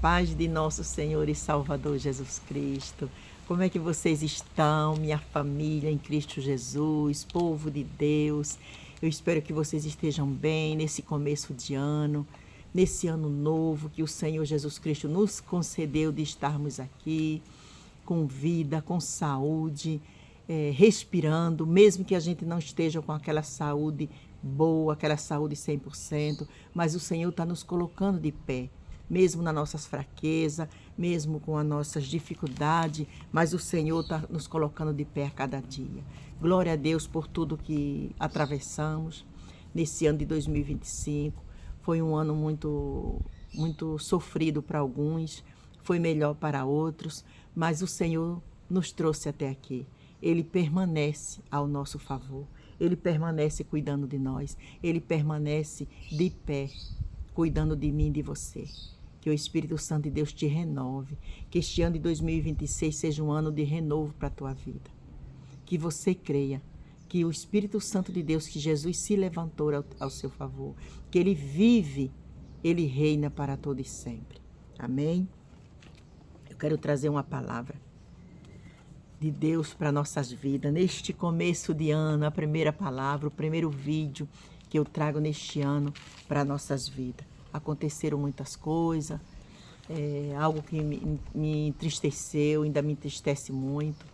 paz de nosso Senhor e Salvador Jesus Cristo. Como é que vocês estão, minha família em Cristo Jesus, povo de Deus? Eu espero que vocês estejam bem nesse começo de ano, nesse ano novo que o Senhor Jesus Cristo nos concedeu de estarmos aqui com vida, com saúde, respirando, mesmo que a gente não esteja com aquela saúde boa, aquela saúde 100%, mas o Senhor está nos colocando de pé, mesmo nas nossas fraquezas, mesmo com as nossas dificuldades, mas o Senhor está nos colocando de pé a cada dia. Glória a Deus por tudo que atravessamos nesse ano de 2025. Foi um ano muito sofrido para alguns, foi melhor para outros, mas o Senhor nos trouxe até aqui. Ele permanece ao nosso favor. Ele permanece cuidando de nós. Ele permanece de pé, cuidando de mim e de você. Que o Espírito Santo de Deus te renove. Que este ano de 2026 seja um ano de renovo para a tua vida. Que você creia que o Espírito Santo de Deus, que Jesus se levantou ao seu favor, que Ele vive, Ele reina para todo e sempre. Amém? Eu quero trazer uma palavra de Deus para nossas vidas. Neste começo de ano, a primeira palavra, o primeiro vídeo que eu trago neste ano para nossas vidas. Aconteceram muitas coisas, algo que me entristeceu, ainda me entristece muito.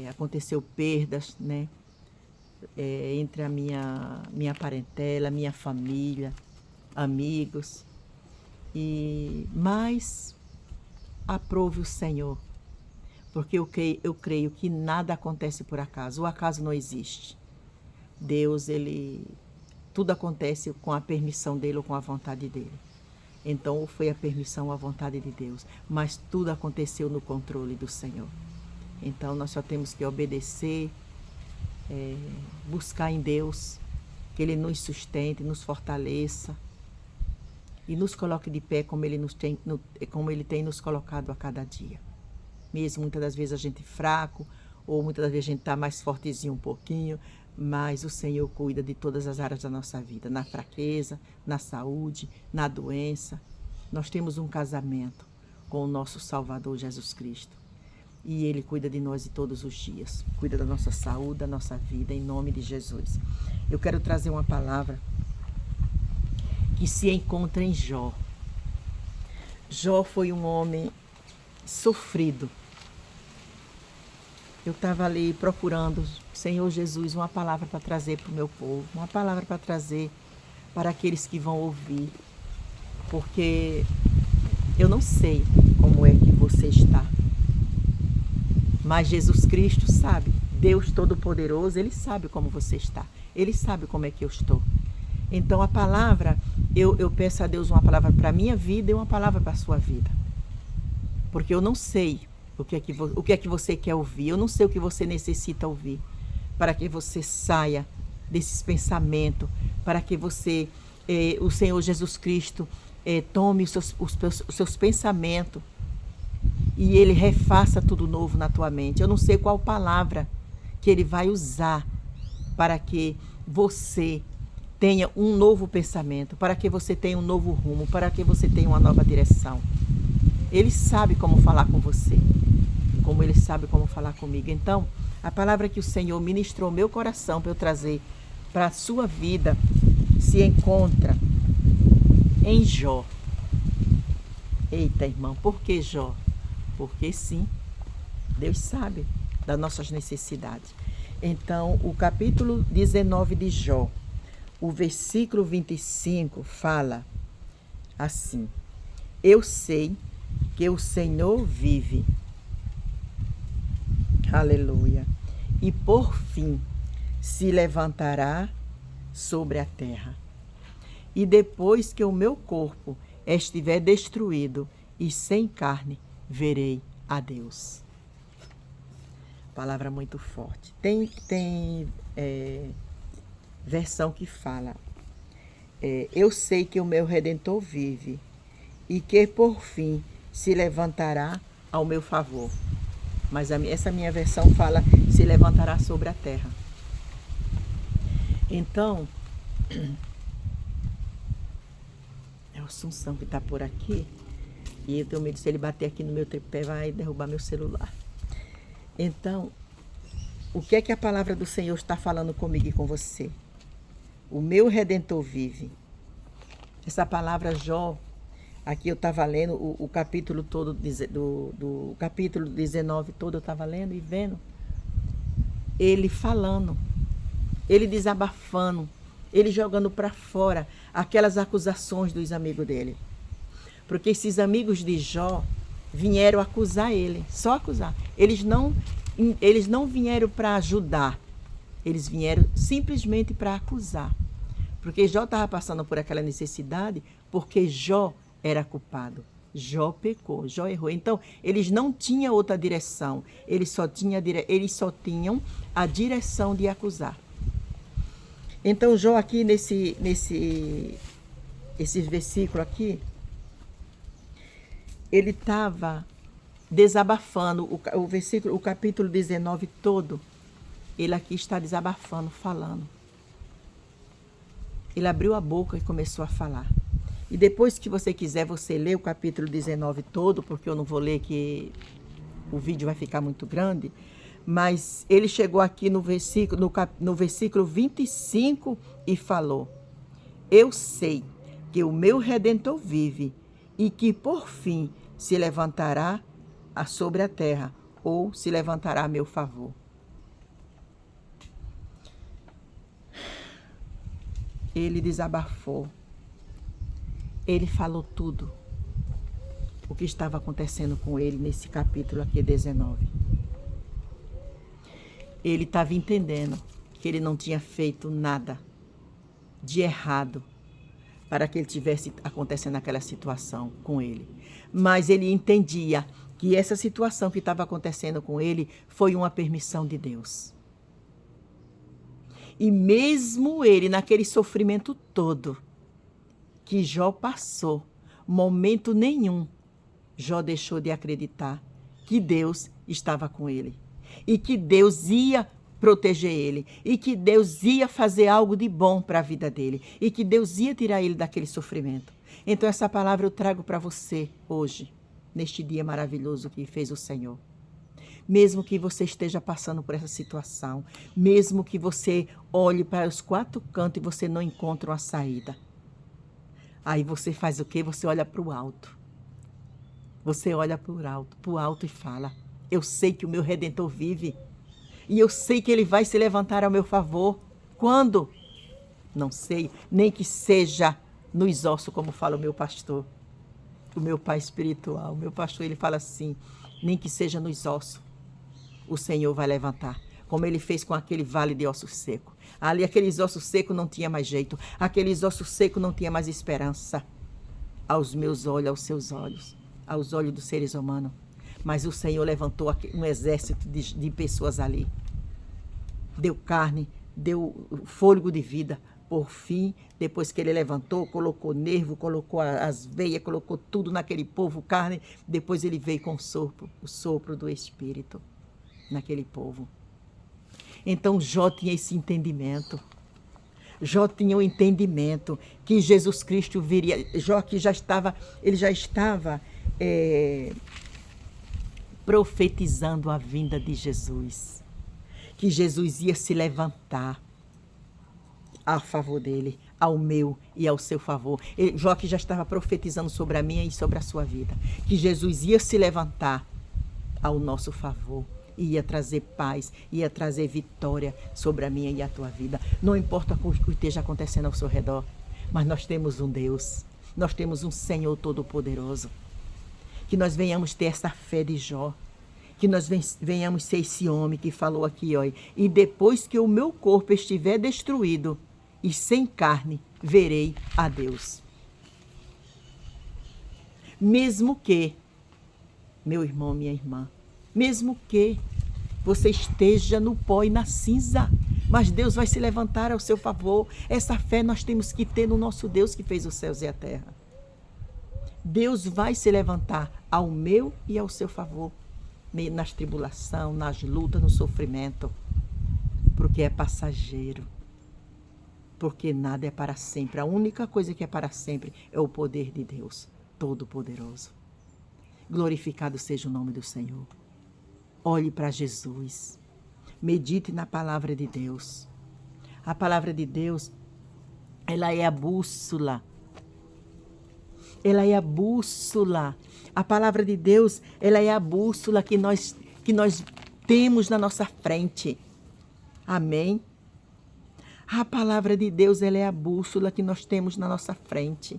Aconteceu perdas, né? Entre a minha parentela, minha família, amigos. Mas aprove o Senhor, porque eu creio que nada acontece por acaso. O acaso não existe. Deus, tudo acontece com a permissão dele ou com a vontade dele. Então, ou foi a permissão ou a vontade de Deus, mas tudo aconteceu no controle do Senhor. Então, nós só temos que obedecer, buscar em Deus, que Ele nos sustente, nos fortaleça e nos coloque de pé como Ele tem nos colocado a cada dia. Mesmo muitas das vezes a gente fraco, ou muitas das vezes a gente está mais fortezinho um pouquinho, mas o Senhor cuida de todas as áreas da nossa vida, na fraqueza, na saúde, na doença. Nós temos um casamento com o nosso Salvador Jesus Cristo. E Ele cuida de nós de todos os dias. Cuida da nossa saúde, da nossa vida, em nome de Jesus. Eu quero trazer uma palavra que se encontra em Jó. Jó foi um homem sofrido. Eu estava ali procurando, Senhor Jesus, uma palavra para trazer para o meu povo, uma palavra para trazer para aqueles que vão ouvir, porque eu não sei como é que você está, mas Jesus Cristo sabe, Deus Todo-Poderoso, Ele sabe como você está, Ele sabe como é que eu estou. Então a palavra, eu peço a Deus uma palavra para a minha vida e uma palavra para a sua vida, porque eu não sei o que é que você quer ouvir, eu não sei o que você necessita ouvir, para que você saia desses pensamentos, para que você, o Senhor Jesus Cristo, tome os seus pensamentos e Ele refaça tudo novo na tua mente. Eu não sei qual palavra que Ele vai usar para que você tenha um novo pensamento, para que você tenha um novo rumo, para que você tenha uma nova direção. Ele sabe como falar com você, como Ele sabe como falar comigo. Então, a palavra que o Senhor ministrou ao meu coração para eu trazer para a sua vida se encontra em Jó. Eita, irmão, por que Jó? Porque sim, Deus sabe das nossas necessidades. Então, o capítulo 19 de Jó, o versículo 25 fala assim: eu sei que o Senhor vive, aleluia, e por fim se levantará sobre a terra. E depois que o meu corpo estiver destruído e sem carne, verei a Deus. Palavra muito forte. Tem versão que fala, eu sei que o meu Redentor vive e que por fim se levantará ao meu favor. Mas essa minha versão fala, se levantará sobre a terra. Então, é a Assunção que está por aqui. E eu tenho medo, se ele bater aqui no meu tripé, vai derrubar meu celular. Então, o que é que a palavra do Senhor está falando comigo e com você? O meu Redentor vive. Essa palavra Jó, aqui eu estava lendo o capítulo todo, do capítulo 19 todo eu estava lendo e vendo. Ele falando, ele desabafando, ele jogando para fora aquelas acusações dos amigos dele. Porque esses amigos de Jó vieram acusar ele, só acusar. Eles não vieram para ajudar, eles vieram simplesmente para acusar. Porque Jó estava passando por aquela necessidade, porque Jó era culpado. Jó pecou, Jó errou. Então, eles não tinham outra direção, eles só tinham a direção de acusar. Então, Jó aqui esse versículo aqui, ele estava desabafando, o capítulo 19 todo, ele aqui está desabafando, falando. Ele abriu a boca e começou a falar. E depois que você quiser, você lê o capítulo 19 todo, porque eu não vou ler que o vídeo vai ficar muito grande, mas ele chegou aqui no versículo 25 e falou: eu sei que o meu Redentor vive e que por fim se levantará sobre a terra, ou se levantará a meu favor. Ele desabafou. Ele falou tudo o que estava acontecendo com ele nesse capítulo aqui 19. Ele estava entendendo que ele não tinha feito nada de errado para que ele tivesse acontecendo aquela situação com ele. Mas ele entendia que essa situação que estava acontecendo com ele foi uma permissão de Deus. E mesmo ele, naquele sofrimento todo que Jó passou, momento nenhum, Jó deixou de acreditar que Deus estava com ele. E que Deus ia proteger ele. E que Deus ia fazer algo de bom para a vida dele. E que Deus ia tirar ele daquele sofrimento. Então essa palavra eu trago para você hoje, neste dia maravilhoso que fez o Senhor. Mesmo que você esteja passando por essa situação, mesmo que você olhe para os quatro cantos e você não encontre uma saída, aí você faz o quê? Você olha para o alto. Você olha para o alto e fala: eu sei que o meu Redentor vive e eu sei que ele vai se levantar ao meu favor. Quando? Não sei, nem que seja nos ossos, como fala o meu pastor, o meu pai espiritual. O meu pastor, ele fala assim: nem que seja nos ossos, o Senhor vai levantar, como ele fez com aquele vale de ossos secos. Ali, aqueles ossos secos não tinha mais jeito, aqueles ossos secos não tinha mais esperança. Aos meus olhos, aos seus olhos, aos olhos dos seres humanos. Mas o Senhor levantou um exército de pessoas ali. Deu carne, deu fôlego de vida. Por fim, depois que ele levantou, colocou nervo, colocou as veias, colocou tudo naquele povo, carne. Depois ele veio com o sopro do Espírito naquele povo. Então Jó tinha esse entendimento. Jó tinha o entendimento que Jesus Cristo viria. Jó que já estava profetizando a vinda de Jesus. Que Jesus ia se levantar a favor dele, ao meu e ao seu favor. Jó que já estava profetizando sobre a minha e sobre a sua vida. Que Jesus ia se levantar ao nosso favor. Ia trazer paz, ia trazer vitória sobre a minha e a tua vida. Não importa o que esteja acontecendo ao seu redor, mas nós temos um Deus, nós temos um Senhor Todo-Poderoso. Que nós venhamos ter essa fé de Jó, que nós venhamos ser esse homem que falou aqui, ó, e depois que o meu corpo estiver destruído e sem carne, verei a Deus. Mesmo que, meu irmão, minha irmã, mesmo que você esteja no pó e na cinza, mas Deus vai se levantar ao seu favor. Essa fé nós temos que ter no nosso Deus que fez os céus e a terra. Deus vai se levantar ao meu e ao seu favor, nas tribulações, nas lutas, no sofrimento, porque é passageiro, porque nada é para sempre. A única coisa que é para sempre é o poder de Deus Todo-Poderoso. Glorificado seja o nome do Senhor. Olhe para Jesus. Medite na palavra de Deus. A palavra de Deus, ela é a bússola. Ela é a bússola. A palavra de Deus, ela é a bússola que nós temos na nossa frente. Amém? A palavra de Deus, ela é a bússola que nós temos na nossa frente.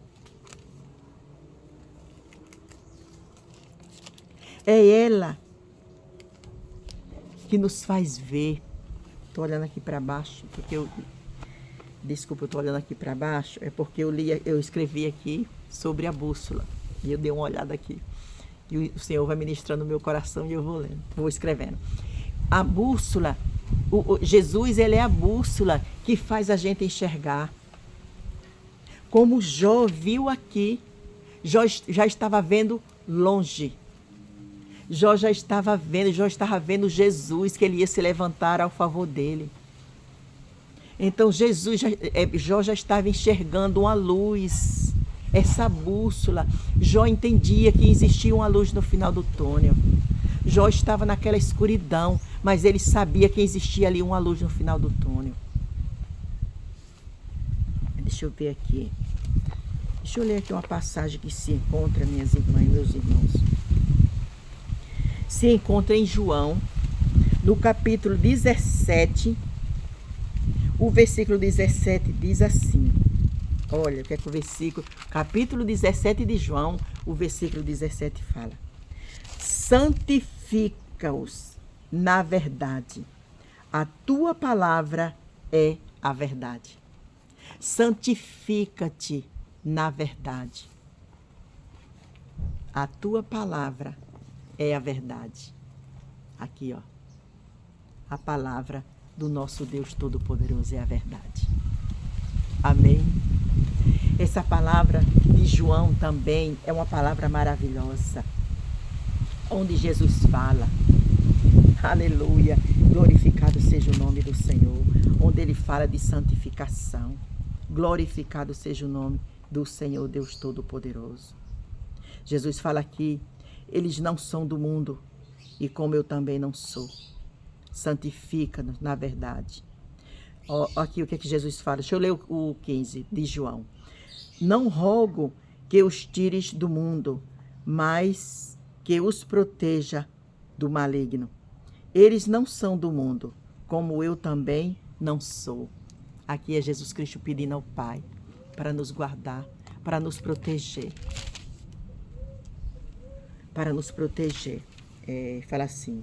É ela que nos faz ver. Estou olhando aqui para baixo, porque desculpa, eu estou olhando aqui para baixo, é porque eu escrevi aqui sobre a bússola. E eu dei uma olhada aqui. E o Senhor vai ministrando no meu coração e eu vou lendo, vou escrevendo. A bússola, Jesus, ele é a bússola que faz a gente enxergar. Como Jó viu aqui, Jó já estava vendo longe. Jó estava vendo Jesus, que ele ia se levantar ao favor dele. Então Jó já estava enxergando uma luz, essa bússola. Jó entendia que existia uma luz no final do túnel. Jó estava naquela escuridão, mas ele sabia que existia ali uma luz no final do túnel. Deixa eu ver aqui. Deixa eu ler aqui uma passagem que se encontra, minhas irmãs e meus irmãos. Se encontra em João, no capítulo 17, o versículo 17 diz assim. Olha, o que é que o versículo, capítulo 17 de João, o versículo 17 fala. Santifica-os na verdade. A tua palavra é a verdade. Santifica-te na verdade. A tua palavra é a verdade. Aqui, ó. A palavra do nosso Deus Todo-Poderoso é a verdade. Amém? Essa palavra de João também é uma palavra maravilhosa, onde Jesus fala, aleluia, glorificado seja o nome do Senhor, onde ele fala de santificação, glorificado seja o nome do Senhor Deus Todo-Poderoso. Jesus fala aqui, eles não são do mundo, e como eu também não sou. Santifica-nos na verdade. Ó, aqui o que é que Jesus fala? Deixa eu ler o 15 de João. Não rogo que os tires do mundo, mas que os proteja do maligno. Eles não são do mundo, como eu também não sou. Aqui é Jesus Cristo pedindo ao Pai para nos guardar, para nos proteger. Para nos proteger. Fala assim.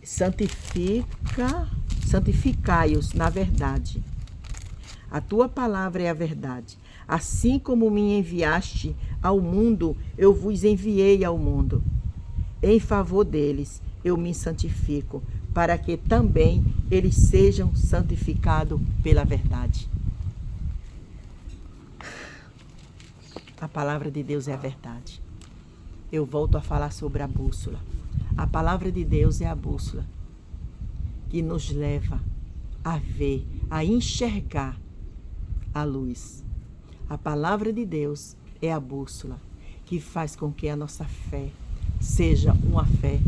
Santificai-os na verdade. A tua palavra é a verdade. Assim como me enviaste ao mundo, eu vos enviei ao mundo. Em favor deles, eu me santifico, para que também eles sejam santificados pela verdade. A palavra de Deus é a verdade. Eu volto a falar sobre a bússola. A palavra de Deus é a bússola que nos leva a ver, a enxergar a luz. A palavra de Deus é a bússola que faz com que a nossa fé seja uma fé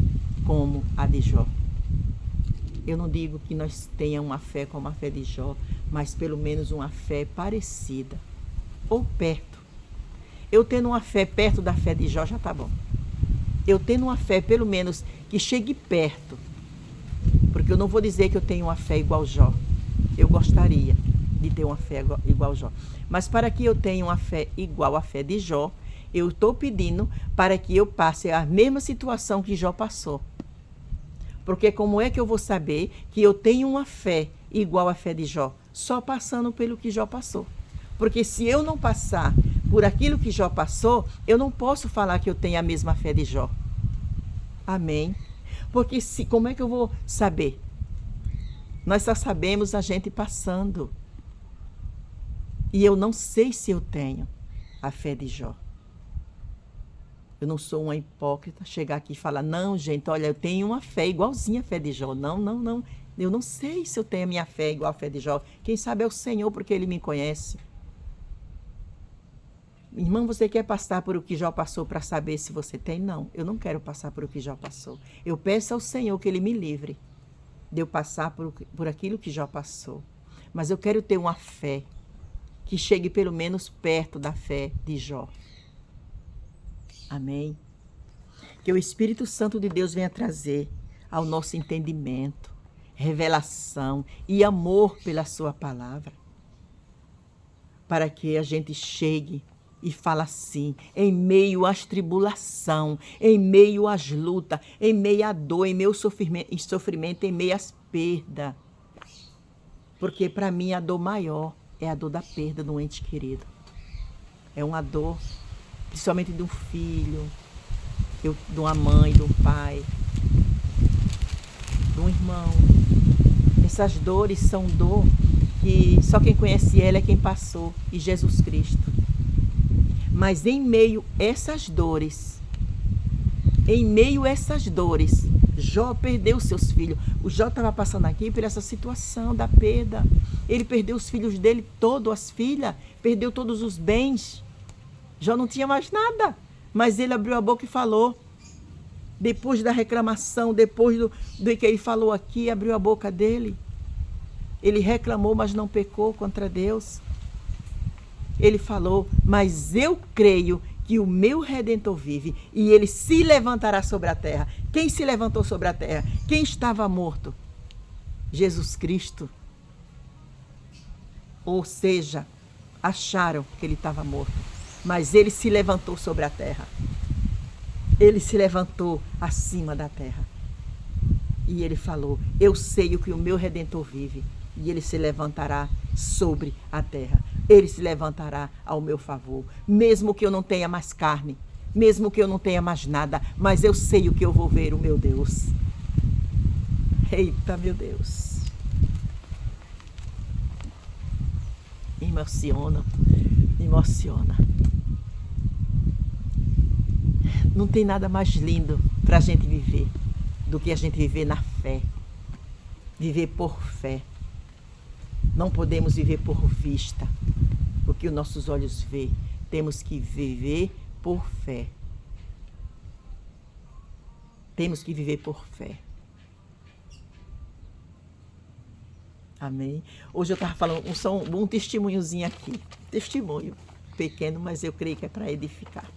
como a de Jó. Eu não digo que nós tenhamos uma fé como a fé de Jó, mas pelo menos uma fé parecida ou perto. Eu tendo uma fé perto da fé de Jó já está bom. Eu tendo uma fé pelo menos que chegue perto, porque eu não vou dizer que eu tenho uma fé igual Jó. Eu gostaria de ter uma fé igual Jó. Mas para que eu tenha uma fé igual à fé de Jó, eu estou pedindo para que eu passe a mesma situação que Jó passou. Porque como é que eu vou saber que eu tenho uma fé igual à fé de Jó? Só passando pelo que Jó passou. Porque se eu não passar por aquilo que Jó passou, eu não posso falar que eu tenho a mesma fé de Jó. Amém? Porque como é que eu vou saber? Nós só sabemos a gente passando. E eu não sei se eu tenho a fé de Jó. Eu não sou uma hipócrita chegar aqui e falar, não, gente, olha, eu tenho uma fé igualzinha à fé de Jó. Não, não, não. Eu não sei se eu tenho a minha fé igual à fé de Jó. Quem sabe é o Senhor, porque Ele me conhece. Irmã, você quer passar por o que Jó passou para saber se você tem? Não, eu não quero passar por o que Jó passou. Eu peço ao Senhor que Ele me livre de eu passar por aquilo que Jó passou. Mas eu quero ter uma fé que chegue pelo menos perto da fé de Jó. Amém? Que o Espírito Santo de Deus venha trazer ao nosso entendimento, revelação e amor pela sua palavra, para que a gente chegue e fale assim, em meio às tribulações, em meio às lutas, em meio à dor, em meio ao sofrimento, em meio às perdas. Porque para mim a dor maior é a dor da perda de um ente querido. É uma dor, principalmente de um filho, de uma mãe, de um pai, de um irmão. Essas dores são dor que só quem conhece ela é quem passou, e Jesus Cristo. Mas em meio a essas dores, Jó perdeu seus filhos. O Jó estava passando aqui por essa situação da perda. Ele perdeu os filhos dele, todas as filhas, perdeu todos os bens. Jó não tinha mais nada, mas ele abriu a boca e falou. Depois da reclamação, depois do que ele falou aqui, abriu a boca dele. Ele reclamou, mas não pecou contra Deus. Ele falou, mas eu creio que o meu Redentor vive e ele se levantará sobre a terra. Quem se levantou sobre a terra? Quem estava morto? Jesus Cristo. Ou seja, acharam que ele estava morto, mas ele se levantou sobre a terra. Ele se levantou acima da terra. E ele falou, eu sei que o meu Redentor vive e ele se levantará sobre a terra. Ele se levantará ao meu favor, mesmo que eu não tenha mais carne, mesmo que eu não tenha mais nada, mas eu sei o que eu vou ver, o meu Deus. Eita, meu Deus. Me emociona, me emociona. Não tem nada mais lindo para a gente viver do que a gente viver na fé, viver por fé. Não podemos viver por vista, o que os nossos olhos veem. Temos que viver por fé. Temos que viver por fé. Amém? Hoje eu estava falando um testemunhozinho aqui. Testemunho pequeno, mas eu creio que é para edificar.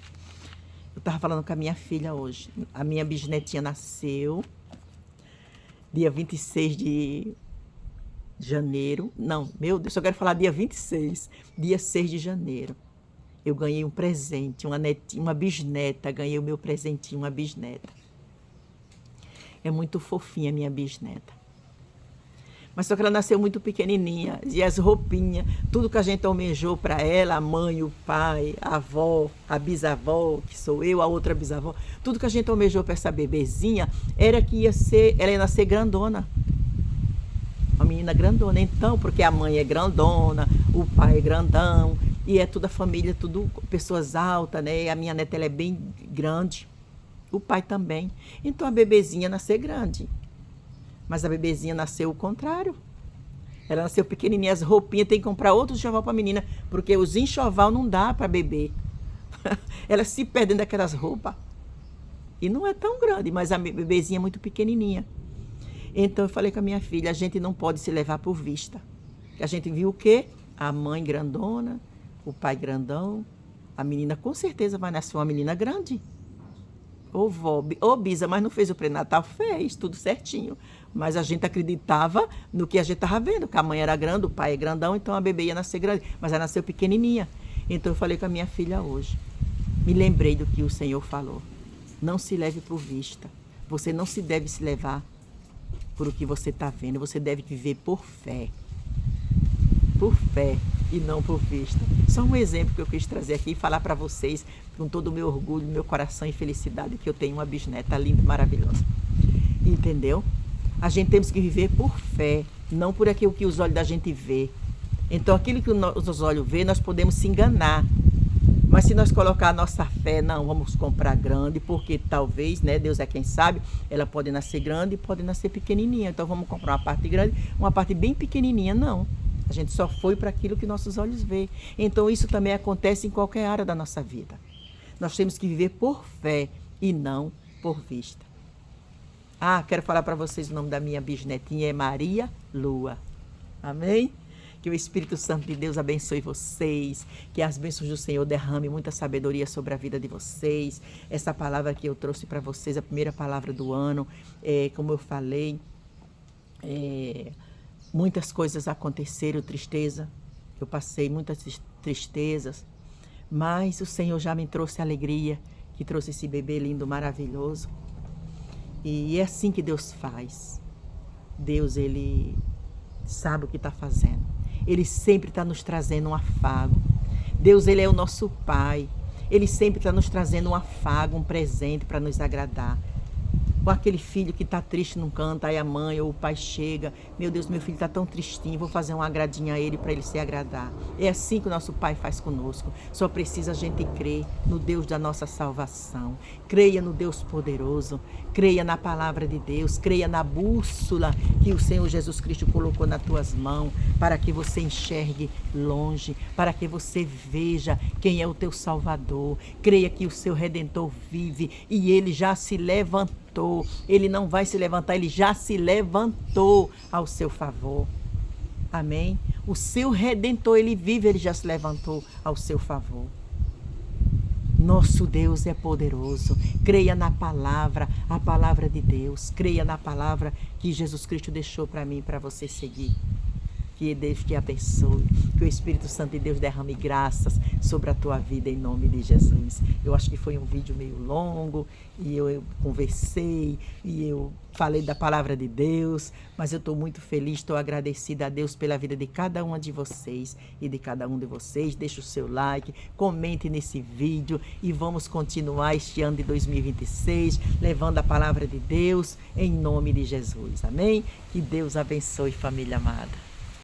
Eu estava falando com a minha filha hoje. A minha bisnetinha nasceu dia 26 de janeiro. Não, meu Deus, eu quero falar dia 26. Dia 6 de janeiro. Eu ganhei um presente, uma netinha, uma bisneta. Ganhei o meu presentinho, uma bisneta. É muito fofinha a minha bisneta. Mas só que ela nasceu muito pequenininha. E as roupinhas, tudo que a gente almejou para ela, a mãe, o pai, a avó, a bisavó, que sou eu, a outra bisavó, tudo que a gente almejou para essa bebezinha era que ela ia nascer grandona. Uma menina grandona. Então, porque a mãe é grandona, o pai é grandão, e é toda a família, tudo pessoas altas, né? A minha neta ela é bem grande. O pai também. Então a bebezinha nasceu grande. Mas a bebezinha nasceu o contrário. Ela nasceu pequenininha, as roupinhas, tem que comprar outro enxoval para a menina, porque os enxoval não dá para beber. Ela se perde dentro daquelas roupas. E não é tão grande, mas a bebezinha é muito pequenininha. Então eu falei com a minha filha, a gente não pode se levar por vista. A gente viu o quê? A mãe grandona, o pai grandão. A menina com certeza vai nascer uma menina grande. Ô vó, ô bisa, mas não fez o pré-natal? Fez, tudo certinho. Mas a gente acreditava no que a gente estava vendo, que a mãe era grande, o pai é grandão, então a bebê ia nascer grande. Mas ela nasceu pequenininha. Então eu falei com a minha filha hoje. Me lembrei do que o Senhor falou. Não se leve por vista. Você não se deve se levar por o que você está vendo. Você deve viver por fé. Por fé e não por vista. Só um exemplo que eu quis trazer aqui e falar para vocês, com todo o meu orgulho, meu coração e felicidade, que eu tenho uma bisneta linda e maravilhosa. Entendeu? A gente temos que viver por fé, não por aquilo que os olhos da gente vê. Então, aquilo que os olhos vê, nós podemos se enganar. Mas se nós colocar a nossa fé, não, vamos comprar grande, porque talvez, né, Deus é quem sabe, ela pode nascer grande e pode nascer pequenininha. Então, vamos comprar uma parte grande, uma parte bem pequenininha, não. A gente só foi para aquilo que nossos olhos veem. Então isso também acontece em qualquer área da nossa vida. Nós temos que viver por fé e não por vista. Ah, quero falar para vocês o nome da minha bisnetinha é Maria Lua. Amém? Que o Espírito Santo de Deus abençoe vocês, que as bênçãos do Senhor derrame muita sabedoria sobre a vida de vocês. Essa palavra que eu trouxe para vocês, a primeira palavra do ano, como eu falei, muitas coisas aconteceram, tristeza. Eu passei muitas tristezas, mas o Senhor já me trouxe alegria, que trouxe esse bebê lindo, maravilhoso. E é assim que Deus faz. Deus, Ele sabe o que está fazendo. Ele sempre está nos trazendo um afago. Deus, Ele é o nosso Pai. Ele sempre está nos trazendo um afago, um presente para nos agradar. Com aquele filho que está triste num canto, aí a mãe ou o pai chega, meu Deus, meu filho está tão tristinho, vou fazer um agradinho a ele para ele se agradar. É assim que o nosso Pai faz conosco. Só precisa a gente crer no Deus da nossa salvação. Creia no Deus poderoso, creia na palavra de Deus, creia na bússola que o Senhor Jesus Cristo colocou nas tuas mãos, para que você enxergue longe, para que você veja quem é o teu Salvador. Creia que o seu Redentor vive e ele já se levantou. Ele não vai se levantar, ele já se levantou ao seu favor. Amém? O seu Redentor, ele vive, ele já se levantou ao seu favor. Nosso Deus é poderoso. Creia na palavra, a palavra de Deus. Creia na palavra que Jesus Cristo deixou para mim e para você seguir. Que Deus te abençoe, que o Espírito Santo de Deus derrame graças sobre a tua vida em nome de Jesus. Eu acho que foi um vídeo meio longo e eu conversei e eu falei da palavra de Deus, mas eu estou muito feliz, estou agradecida a Deus pela vida de cada uma de vocês e de cada um de vocês. Deixe o seu like, comente nesse vídeo e vamos continuar este ano de 2026 levando a palavra de Deus em nome de Jesus. Amém? Que Deus abençoe, família amada.